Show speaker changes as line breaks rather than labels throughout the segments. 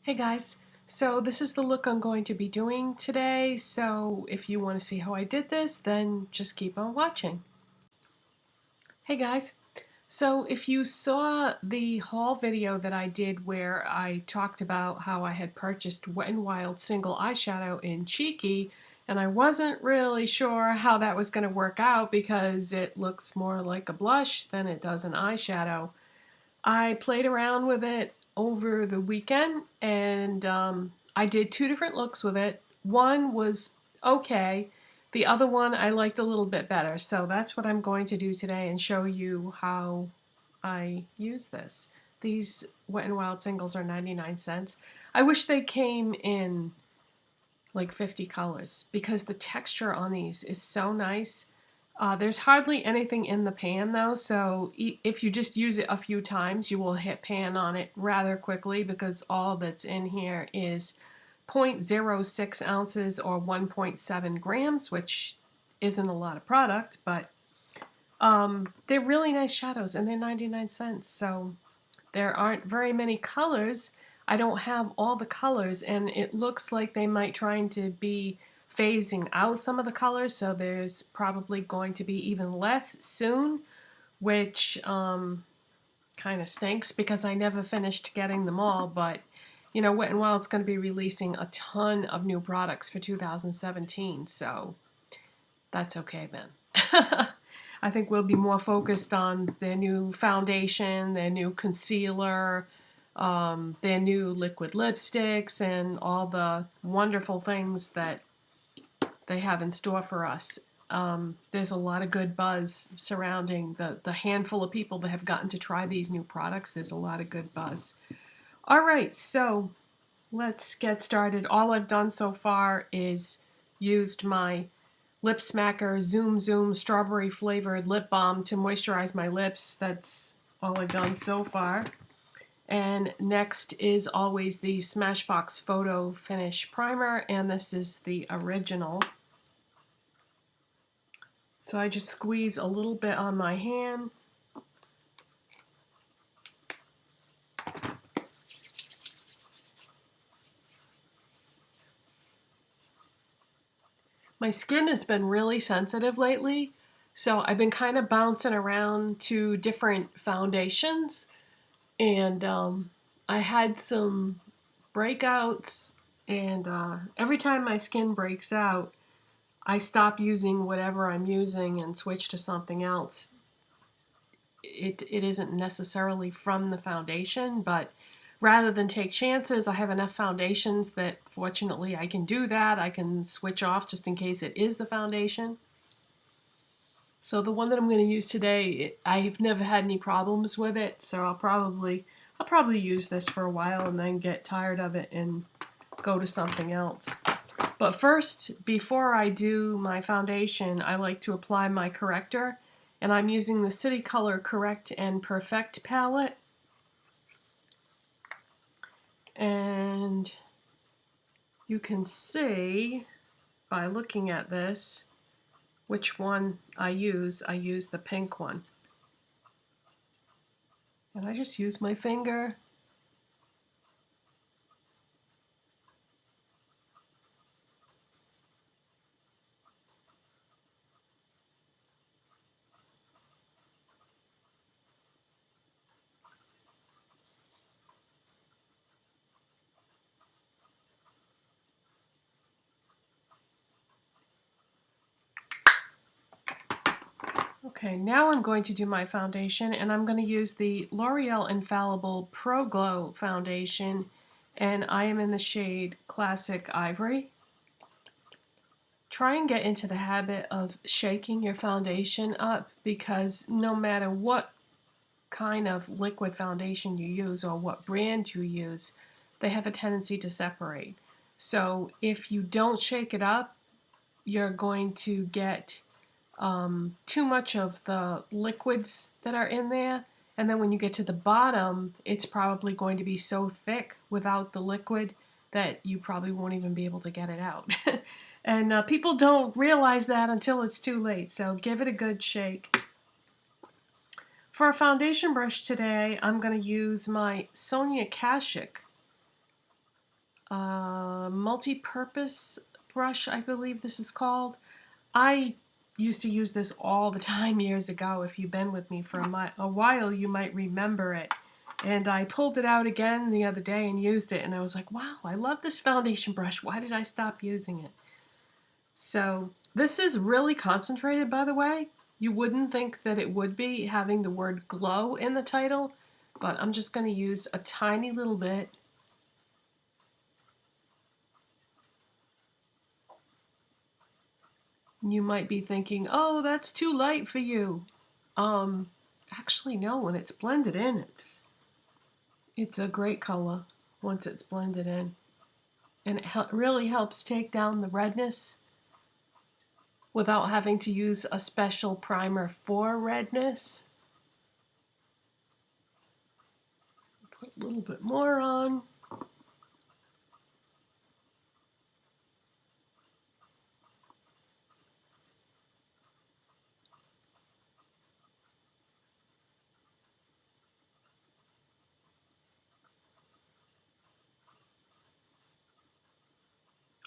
Hey guys, so this is the look I'm going to be doing today, so if you want to see how I did this, then just keep on watching. Hey guys, so if you saw the haul video that I did where I talked about how I had purchased Wet n Wild single eyeshadow in Cheeky, and I wasn't really sure how that was going to work out because it looks more like a blush than it does an eyeshadow. I played around with it over the weekend and I did two different looks with it. One was okay, the other one I liked a little bit better. So that's what I'm going to do today and show you how I use this. These Wet n Wild singles are 99 cents. I wish they came in like 50 colors because the texture on these is so nice. There's hardly anything in the pan though, so if you just use it a few times, you will hit pan on it rather quickly because all that's in here is 0.06 ounces or 1.7 grams, which isn't a lot of product, but they're really nice shadows and they're 99 cents, so there aren't very many colors. I don't have all the colors, and it looks like they might trying to be phasing out some of the colors, so there's probably going to be even less soon, which kind of stinks because I never finished getting them all, but you know, Wet n Wild's going to be releasing a ton of new products for 2017, so that's okay then. I think we'll be more focused on their new foundation, their new concealer, their new liquid lipsticks, and all the wonderful things that they have in store for us. There's a lot of good buzz surrounding the handful of people that have gotten to try these new products. There's a lot of good buzz. All right, so let's get started. All I've done so far is used my Lip Smacker Zoom Zoom strawberry flavored lip balm to moisturize my lips. That's all I've done so far. And next is always the Smashbox Photo Finish primer, and this is the original. So I just squeeze a little bit on my hand. My skin has been really sensitive lately, so I've been kind of bouncing around to different foundations, and I had some breakouts, and every time my skin breaks out, I stop using whatever I'm using and switch to something else. It isn't necessarily from the foundation, but rather than take chances, I have enough foundations that fortunately I can do that. I can switch off just in case it is the foundation. So the one that I'm going to use today, I've never had any problems with it, so I'll probably use this for a while and then get tired of it and go to something else. But first, before I do my foundation, I like to apply my corrector, and I'm using the City Color Correct and Perfect palette. And you can see by looking at this which one I use. I use the pink one. And I just use my finger. Okay, now I'm going to do my foundation, and I'm going to use the L'Oreal Infallible Pro Glow foundation, and I am in the shade Classic Ivory. Try and get into the habit of shaking your foundation up, because no matter what kind of liquid foundation you use or what brand you use, they have a tendency to separate. So if you don't shake it up, you're going to get too much of the liquids that are in there, and then when you get to the bottom, it's probably going to be so thick without the liquid that you probably won't even be able to get it out. And people don't realize that until it's too late, so give it a good shake. For a foundation brush today, I'm going to use my Sonia Kashuk multi-purpose brush, I believe this is called. I used to use this all the time years ago. If you've been with me for a while, you might remember it. And I pulled it out again the other day and used it, and I was like, wow, I love this foundation brush. Why did I stop using it? So this is really concentrated, by the way. You wouldn't think that it would be, having the word glow in the title, but I'm just going to use a tiny little bit. You might be thinking, oh, that's too light for you. Actually, no, when it's blended in, it's a great color once it's blended in. And it really helps take down the redness without having to use a special primer for redness. Put a little bit more on.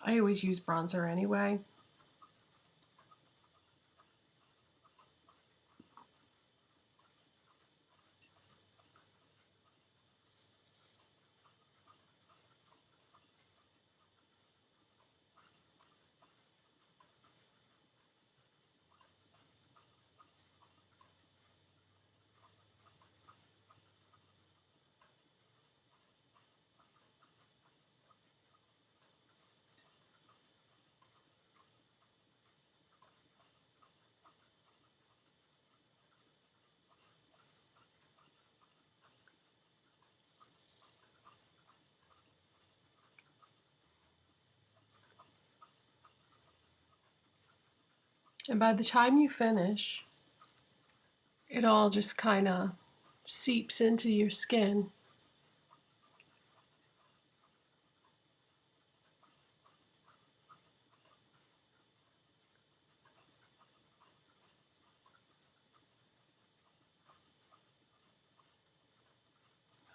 I always use bronzer anyway. And by the time you finish, it all just kind of seeps into your skin.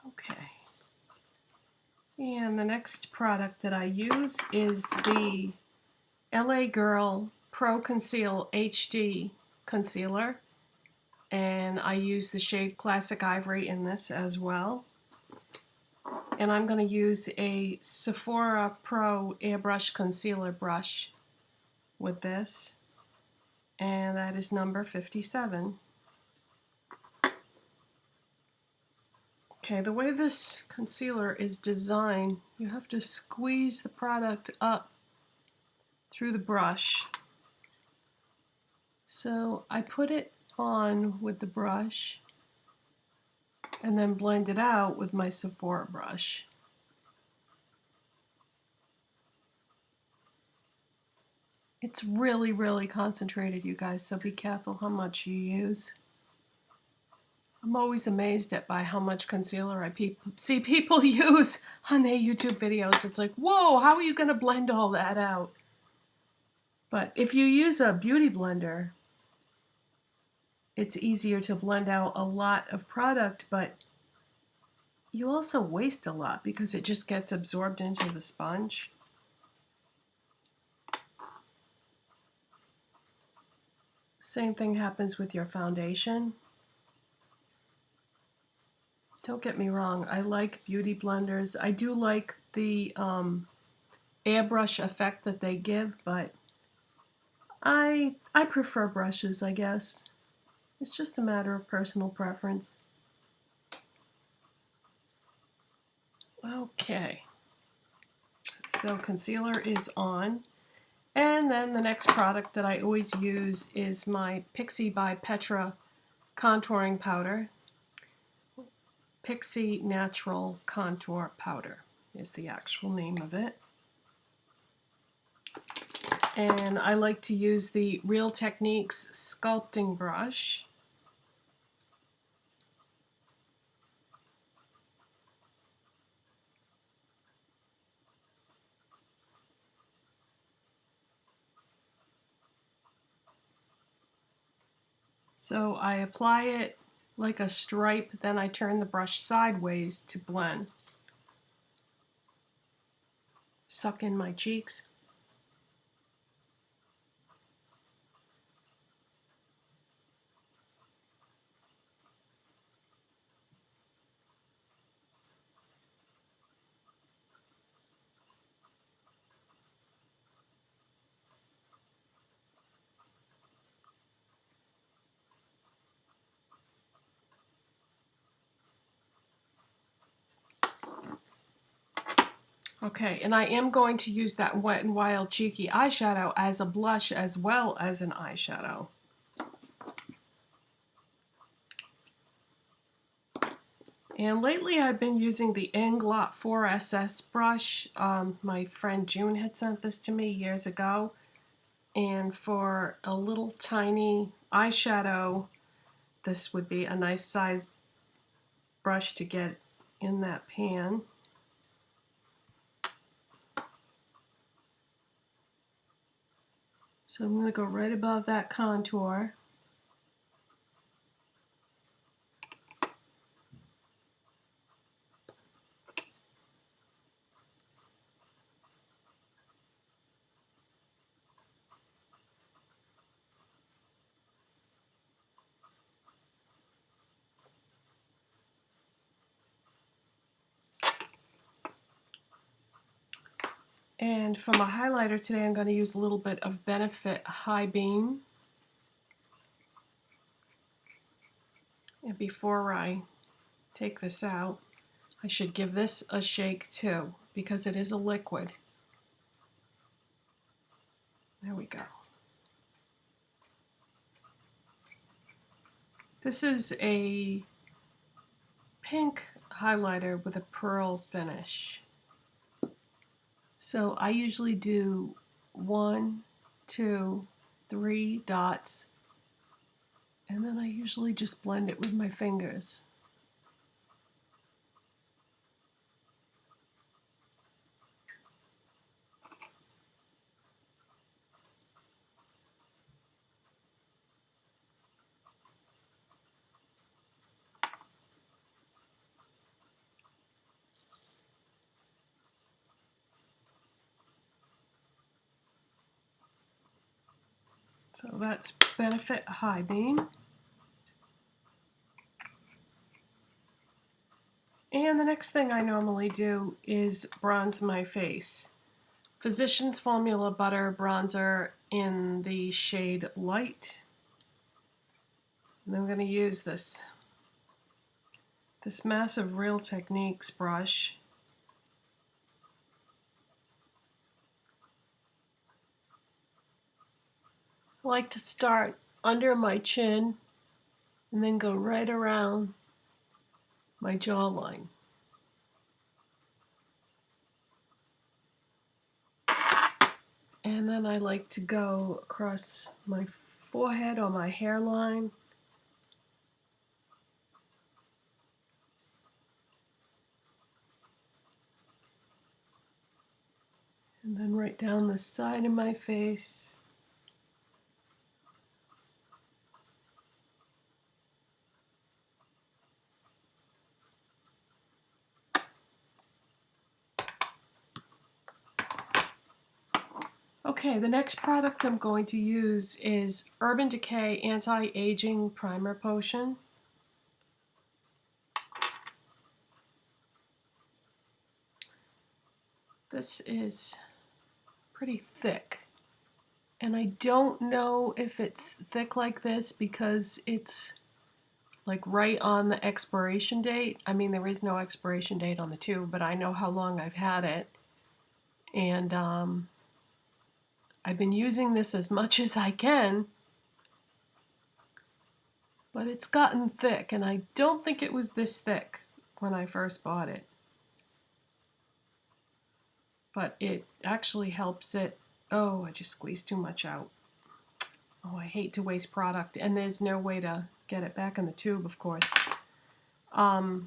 Okay. And the next product that I use is the LA Girl Pro Conceal HD Concealer. And I use the shade Classic Ivory in this as well. And I'm going to use a Sephora Pro Airbrush Concealer brush with this. And that is number 57. Okay, the way this concealer is designed, you have to squeeze the product up through the brush. So I put it on with the brush and then blend it out with my Sephora brush. It's really, really concentrated, you guys, so be careful how much you use. I'm always amazed by how much concealer I see people use on their YouTube videos. It's like, whoa, how are you going to blend all that out? But if you use a beauty blender, it's easier to blend out a lot of product, but you also waste a lot because it just gets absorbed into the sponge. Same thing happens with your foundation. Don't get me wrong, I like beauty blenders. I do like the airbrush effect that they give, but I prefer brushes, I guess. It's just a matter of personal preference. Okay, so concealer is on. And then the next product that I always use is my Pixi by Petra contouring powder. Pixi Natural Contour Powder is the actual name of it. And I like to use the Real Techniques sculpting brush. So I apply it like a stripe, then I turn the brush sideways to blend. suck in my cheeks. Okay, and I am going to use that Wet n Wild Cheeky eyeshadow as a blush as well as an eyeshadow. And lately I've been using the Inglot 4SS brush. My friend June had sent this to me years ago. And for a little tiny eyeshadow, this would be a nice size brush to get in that pan. So I'm going to go right above that contour. And for my highlighter today, I'm going to use a little bit of Benefit High Beam. And before I take this out, I should give this a shake too, because it is a liquid. There we go. This is a pink highlighter with a pearl finish. So I usually do 1, 2, 3 dots, and then I usually just blend it with my fingers. So that's Benefit High Beam. And the next thing I normally do is bronze my face. Physicians Formula Butter Bronzer in the shade Light. And I'm going to use this massive Real Techniques brush. I like to start under my chin and then go right around my jawline. And then I like to go across my forehead or my hairline. And then right down the side of my face. Okay, the next product I'm going to use is Urban Decay Anti-Aging Primer Potion. This is pretty thick, and I don't know if it's thick like this because it's like right on the expiration date. I mean, there is no expiration date on the tube, but I know how long I've had it, and I've been using this as much as I can, but it's gotten thick, and I don't think it was this thick when I first bought it. But it actually helps it. Oh, I just squeezed too much out. Oh, I hate to waste product, and there's no way to get it back in the tube, of course. What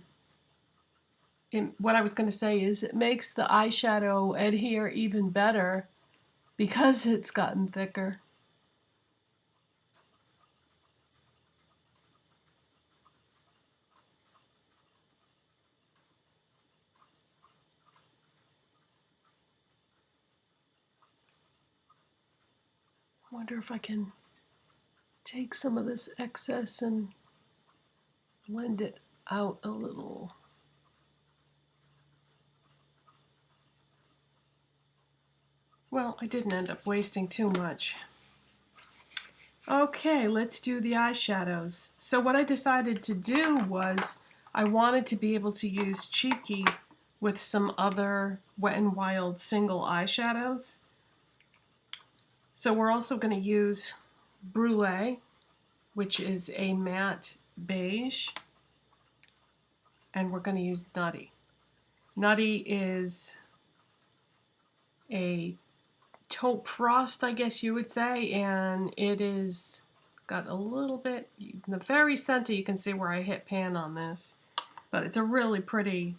I was going to say is it makes the eyeshadow adhere even better because it's gotten thicker. wonder if I can take some of this excess and blend it out a little. Well, I didn't end up wasting too much. Okay, let's do the eyeshadows. So what I decided to do was I wanted to be able to use Cheeky with some other Wet n Wild single eyeshadows. So we're also going to use Brulee, which is a matte beige, and we're going to use Nutty. Nutty is a taupe frost, I guess you would say, and it is got a little bit, in the very center you can see where I hit pan on this, but it's a really pretty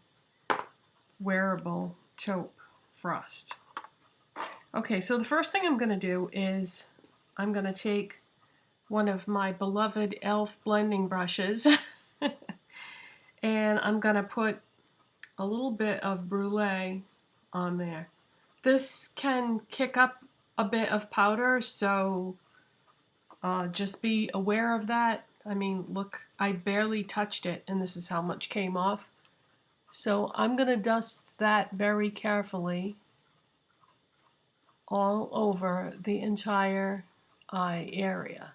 wearable taupe frost. Okay, so the first thing I'm going to do is I'm going to take one of my beloved e.l.f. blending brushes and I'm going to put a little bit of Brulee on there. This can kick up a bit of powder, so just be aware of that. I mean, look, I barely touched it, and this is how much came off. So I'm going to dust that very carefully all over the entire eye area,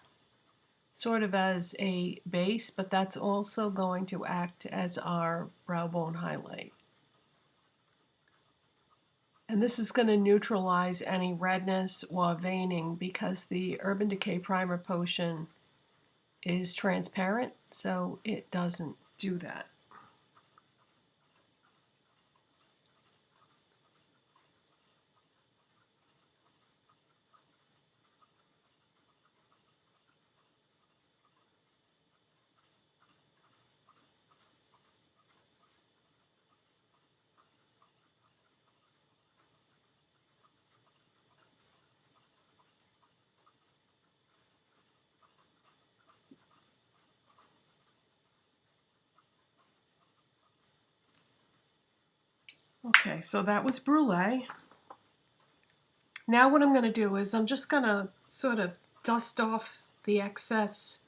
sort of as a base, but that's also going to act as our brow bone highlight. And this is going to neutralize any redness or veining because the Urban Decay Primer Potion is transparent, so it doesn't do that. Okay, so that was Brulee. Now what I'm going to do is I'm just going to sort of dust off the excess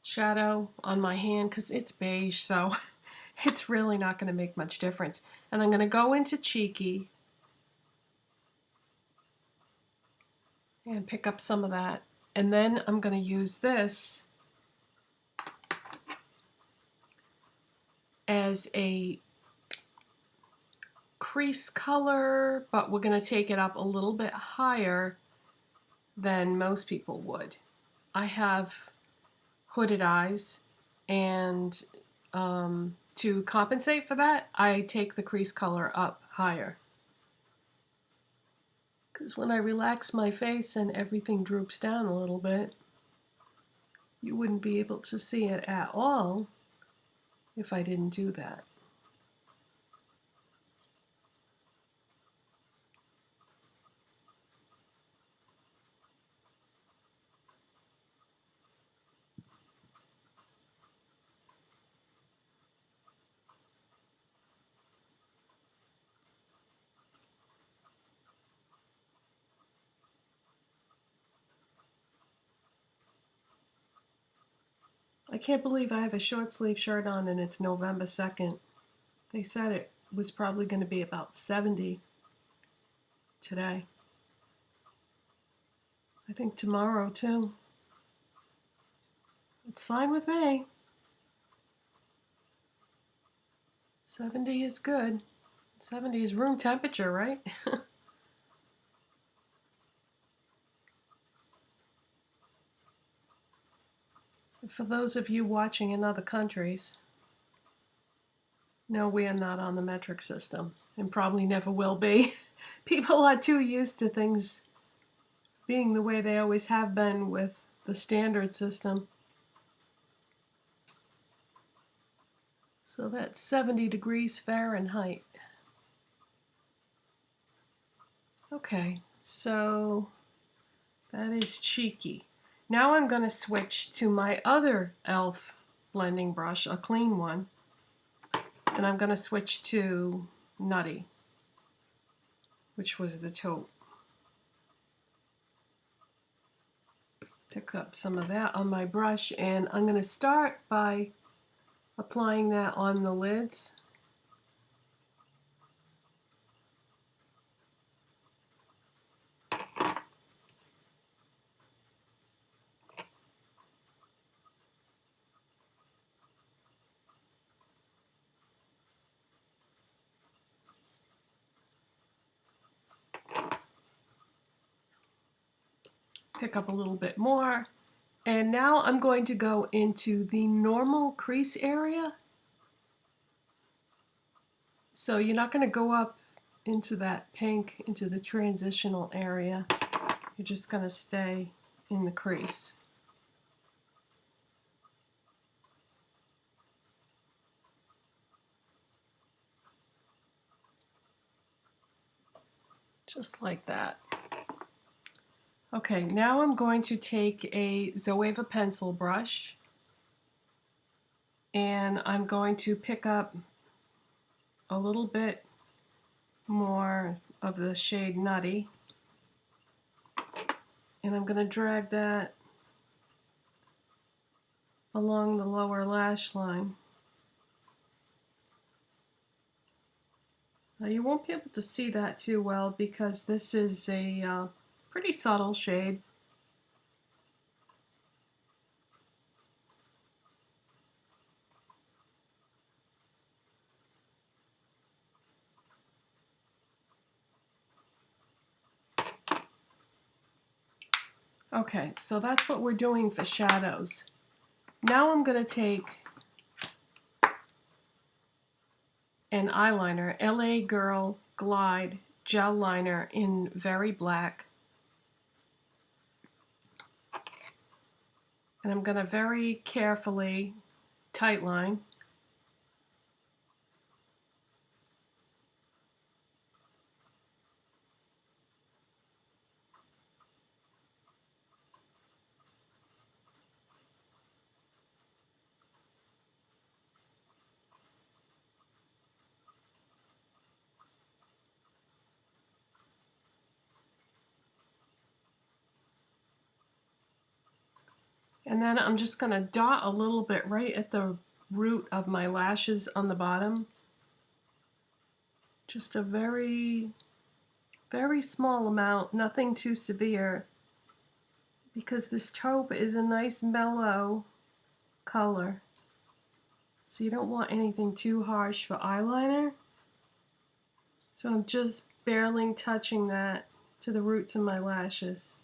shadow on my hand because it's beige, so it's really not going to make much difference. And I'm going to go into Cheeky and pick up some of that. And then I'm going to use this as a crease color, but we're going to take it up a little bit higher than most people would. I have hooded eyes, and to compensate for that, I take the crease color up higher. Because when I relax my face and everything droops down a little bit, you wouldn't be able to see it at all if I didn't do that. I can't believe I have a short sleeve shirt on and it's November 2nd. They said it was probably going to be about 70 today. I think tomorrow too. It's fine with me. 70 is good. 70 is room temperature, right? For those of you watching in other countries, no, we are not on the metric system and probably never will be. People are too used to things being the way they always have been with the standard system. So that's 70 degrees Fahrenheit. Okay, so that is Cheeky. Now I'm going to switch to my other e.l.f. blending brush, a clean one, and I'm going to switch to Nutty, which was the taupe. Pick up some of that on my brush, and I'm going to start by applying that on the lids. Pick up a little bit more, and now I'm going to go into the normal crease area. So you're not going to go up into that pink, into the transitional area. You're just going to stay in the crease. Just like that. Okay, now I'm going to take a Zoeva pencil brush, and I'm going to pick up a little bit more of the shade Nutty, and I'm going to drag that along the lower lash line. Now you won't be able to see that too well because this is a pretty subtle shade. Okay, so that's what we're doing for shadows. Now I'm going to take an eyeliner, LA Girl Glide Gel Liner in Very Black. And I'm going to very carefully tightline. And then I'm just going to dot a little bit right at the root of my lashes on the bottom. Just a very, very small amount, nothing too severe, because this taupe is a nice mellow color. So you don't want anything too harsh for eyeliner. So I'm just barely touching that to the roots of my lashes.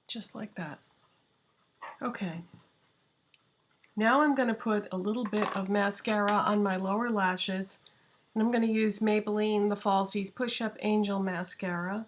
Just like that. Okay. Now I'm going to put a little bit of mascara on my lower lashes, and I'm going to use Maybelline the Falsies Push Up Angel Mascara.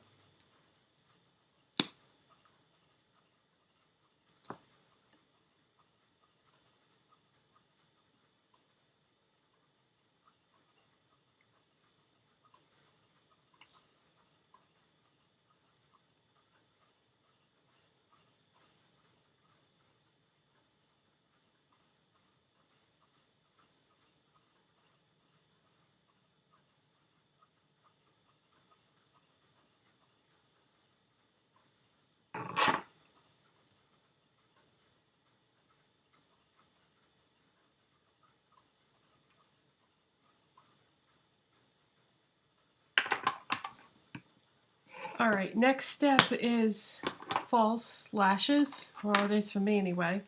Alright, next step is false lashes. Well, it is for me anyway.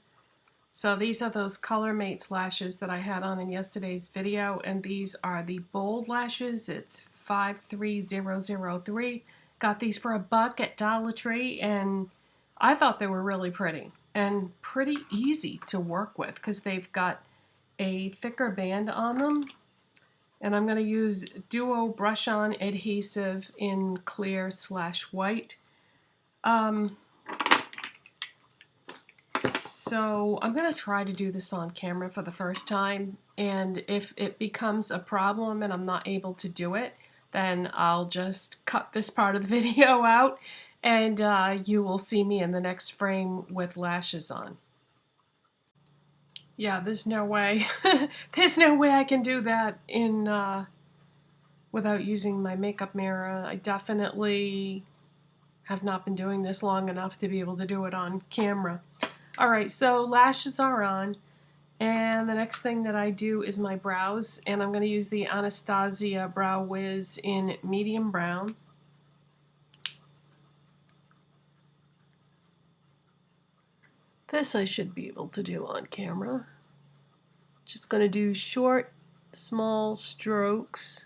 So these are those Colormates lashes that I had on in yesterday's video, and these are the bold lashes. It's 53003. Got these for $1 at Dollar Tree, and I thought they were really pretty and pretty easy to work with because they've got a thicker band on them. And I'm going to use Duo Brush On Adhesive in clear/white. So I'm going to try to do this on camera for the first time, and if it becomes a problem and I'm not able to do it, then I'll just cut this part of the video out, and you will see me in the next frame with lashes on. Yeah, there's no way. There's no way I can do that in without using my makeup mirror. I definitely have not been doing this long enough to be able to do it on camera. Alright, so lashes are on, and the next thing that I do is my brows, and I'm going to use the Anastasia Brow Wiz in medium brown. This I should be able to do on camera. Just going to do short, small strokes.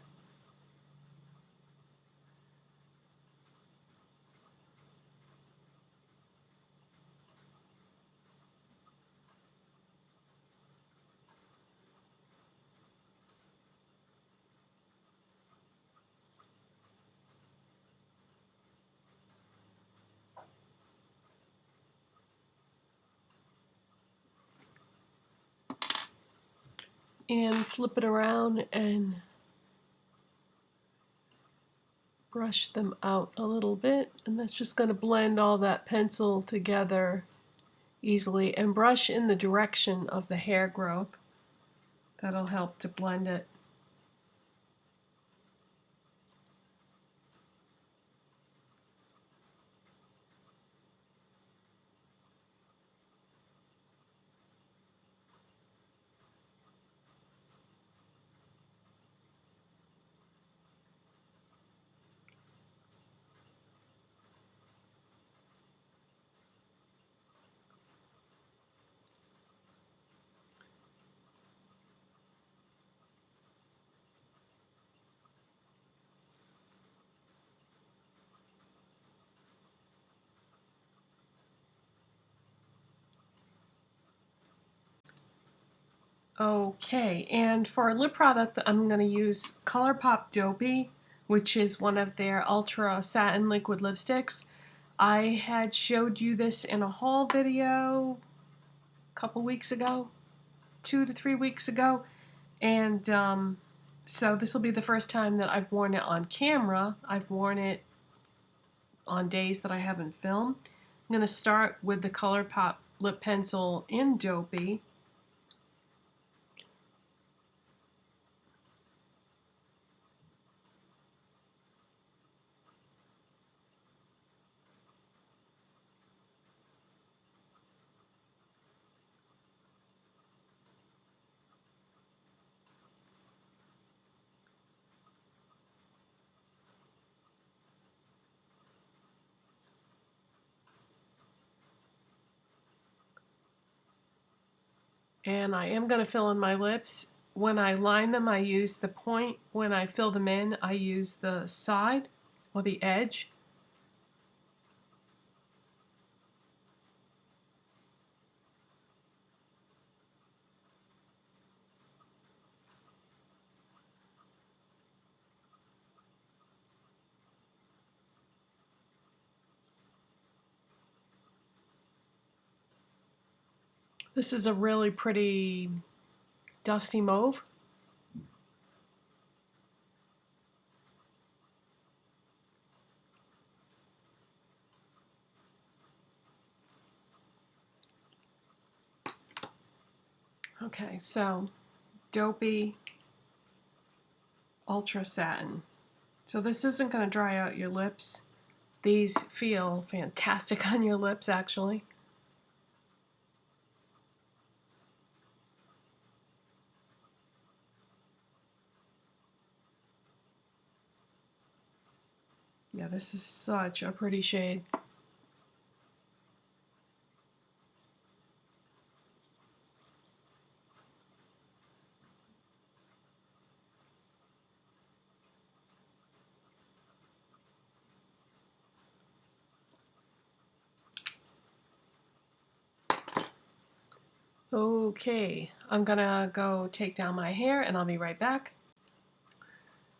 And flip it around and brush them out a little bit, and that's just going to blend all that pencil together easily, and brush in the direction of the hair growth. That'll help to blend it. Okay, and for a lip product, I'm going to use ColourPop Dopey, which is one of their Ultra Satin Liquid Lipsticks. I had showed you this in a haul video a couple weeks ago, 2 to 3 weeks ago, and so this will be the first time that I've worn it on camera. I've worn it on days that I haven't filmed. I'm going to start with the ColourPop lip pencil in Dopey. And I am going to fill in my lips. When I line them, I use the point. When I fill them in, I use the side or the edge. This is a really pretty dusty mauve. Okay, so Dopey Ultra Satin. So this isn't going to dry out your lips. These feel fantastic on your lips, actually. Yeah, this is such a pretty shade. Okay, I'm gonna go take down my hair and I'll be right back.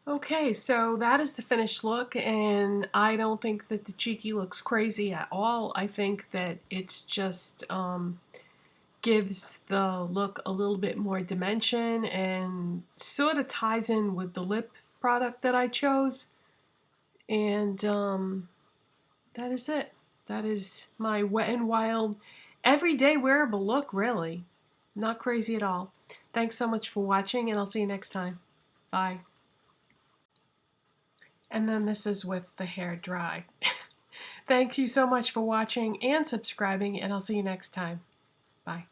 Okay, so that is the finished look, and I don't think that the cheeky looks crazy at all. I think that it's just gives the look a little bit more dimension and sort of ties in with the lip product that I chose. And that is it. That is my Wet n Wild everyday wearable look, really. Not crazy at all. Thanks so much for watching, and I'll see you next time. Bye. And then this is with the hair dry. Thank you so much for watching and subscribing, and I'll see you next time. Bye.